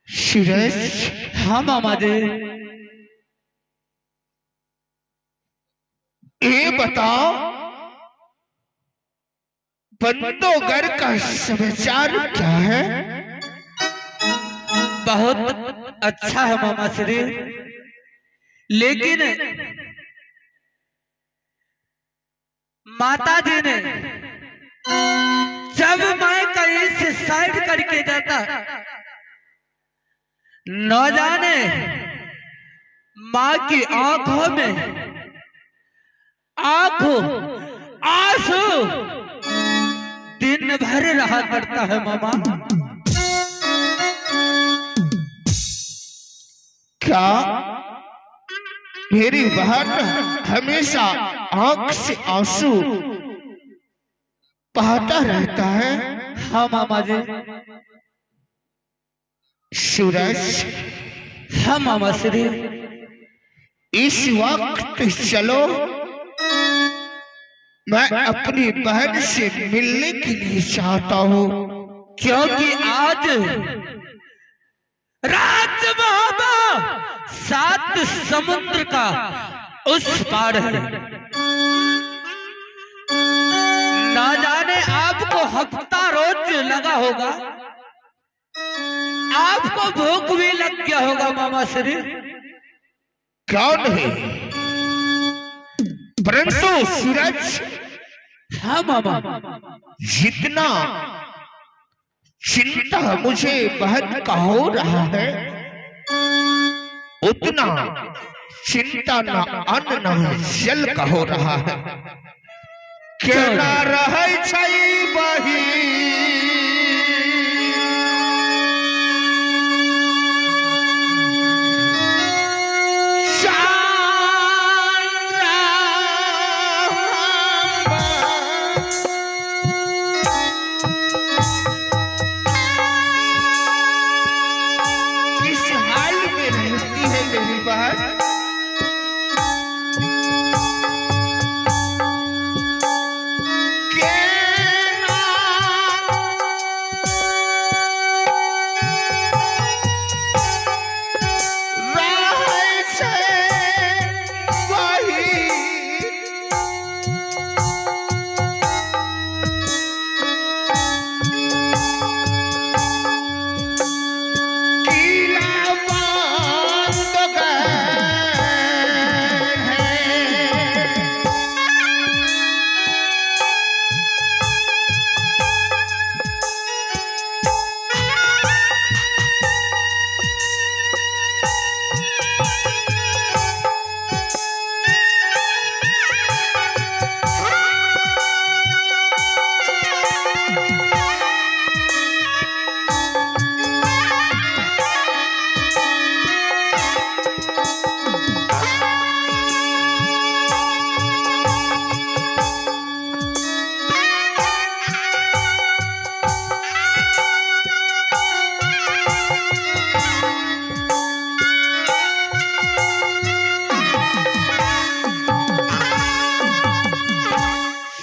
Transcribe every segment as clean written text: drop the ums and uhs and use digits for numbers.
सूरज। हाँ मामा जी। ये बताओ बंदोगर का समाचार क्या है? बहुत अच्छा है मामा श्री, लेकिन माता जी ने जब मैं कहीं से साइड करके जाता न जाने माँ की आंखों में आंखों आंसू दिन भर रहा करता है मामा। क्या मेरी बहन हमेशा आंख से आंसू बहाता रहता है? हाँ मामा जी। सूरज। हाँ मामा श्री। इस वक्त चलो, मैं अपनी बहन से मिलने के लिए चाहता हूँ, क्योंकि आज रात बाबा 7 समुद्र का उस पार है। ना जाने आपको हफ्ता रोज लगा होगा, आपको भूख भी लग गया होगा मामा श्री। क्यों नहीं, परंतु सूरज, हाँ मामा। जितना चिंता मुझे बहन का हो रहा है, उतना चिंता न अन्न न जल का हो रहा है। केना रहे छई बही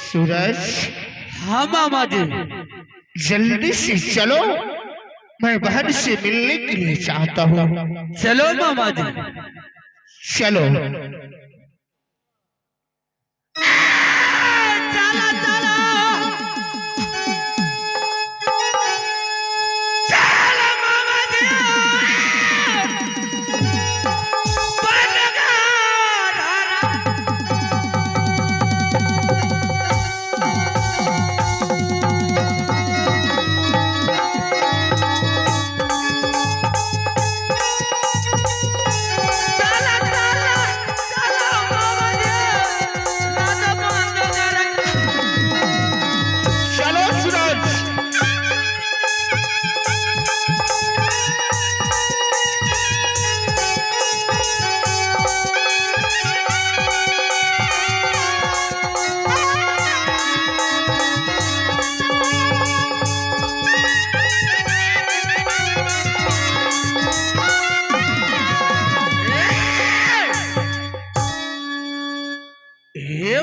सूरज। हाँ मामा जी। जल्दी से चलो, मैं बहन से मिलने के लिए चाहता हूँ। चलो मामा जी। चलो। चला चला चला मामा जी।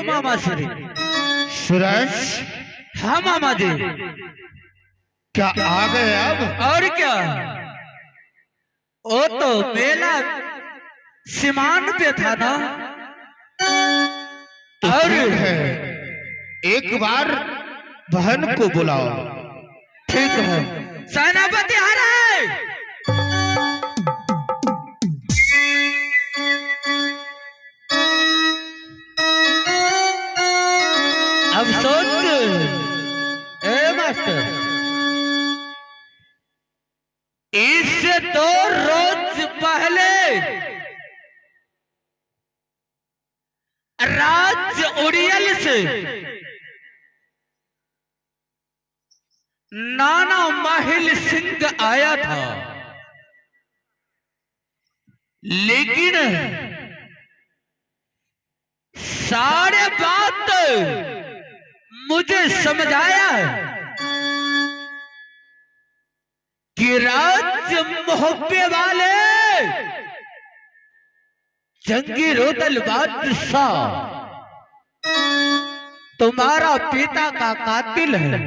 मामा श्री। सूरज। हाँ मामा जी। क्या आ गए अब? और क्या, वो तो मेला सीमान पे था ना। तो और ठीक है, एक बार बहन को बुलाओ। ठीक है, सेनापति आ रहे। अब सोच, ए मास्टर, इससे 2 रोज पहले राज उड़ियल से नाना माहिल सिंह आया था, लेकिन सारे बात मुझे समझाया कि राज्य मोहब्बे वाले जंगी रोदल बादशाह तुम्हारा पिता का कातिल है।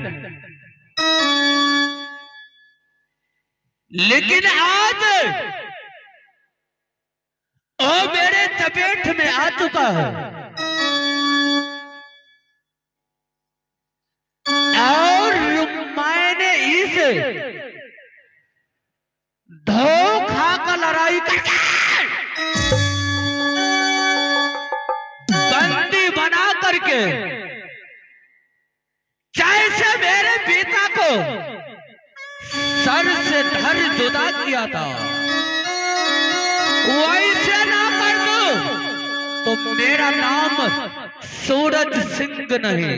लेकिन आज वो मेरे चपेट में आ चुका है और मैंने इसे धोखा का लड़ाई करके बंदी बना करके जैसे मेरे पिता को सर से धर जुदा किया था, वैसे ना कर दो तो मेरा नाम सूरज सिंह नहीं।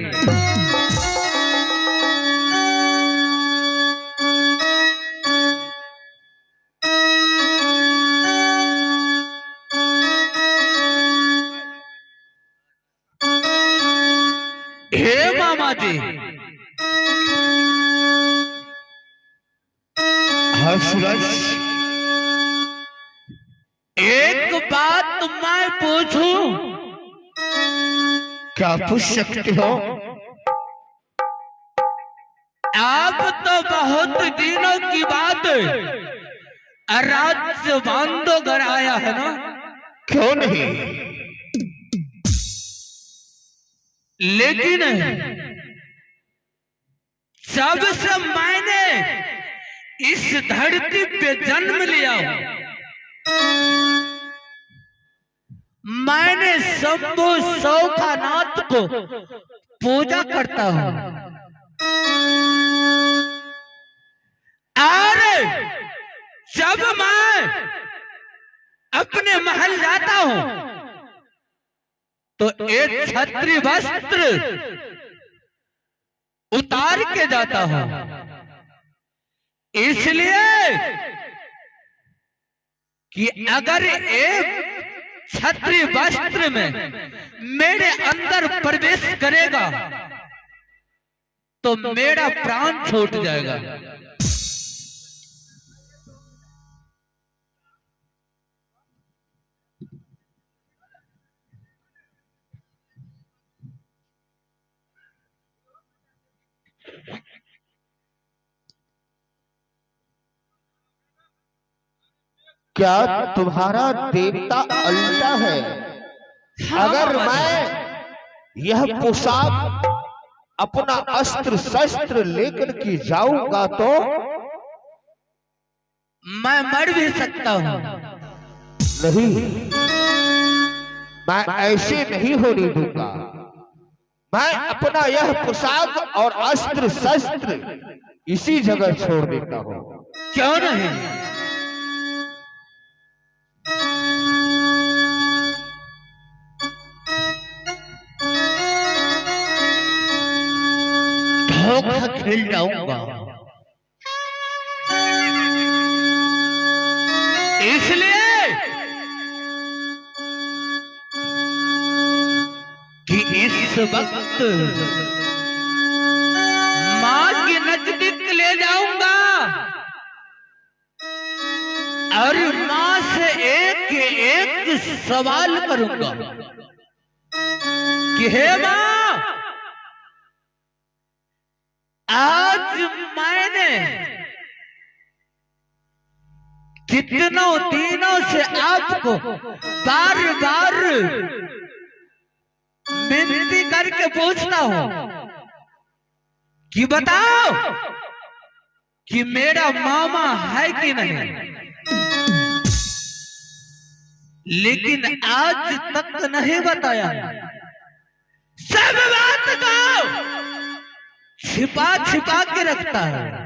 हे मामा जी, हाँ सूरज, एक बात मैं पूछूं? क्या पूछ सकते हो? आप तो बहुत दिनों की बात राज्य बांधोगर आया है ना? क्यों नहीं? लेकिन जब से मैंने इस धरती पे जन्म लिया, मैंने शंभु शौखानाथ को पूजा करता हूं और जब मैं अपने महल जाता हूं तो एक छत्री वस्त्र उतार के जाता हूं, इसलिए कि अगर एक छत्री वस्त्र में मेरे अंदर प्रवेश करेगा तो मेरा प्राण छूट जाएगा। क्या तुम्हारा देवता उल्टा है? अगर मैं यह पोशाक अपना अस्त्र शस्त्र लेकर के जाऊंगा तो मैं मर भी सकता हूं। नहीं, मैं ऐसे नहीं होने दूंगा। मैं अपना यह पोशाक और अस्त्र शस्त्र इसी जगह छोड़ देता हूं। क्यों नहीं? धोखा खेल जाऊंगा, इसलिए कि इस वक्त मां के नजदीक ले जाऊंगा और मां से एक सवाल करूंगा कि हे मां, आज मैंने कितनों दिनों से आपको बार बार विनती करके पूछता हूं कि बताओ कि मेरा मामा है कि नहीं, लेकिन आज तक नहीं बताया। सब बात को छिपा छिपा के रखता है।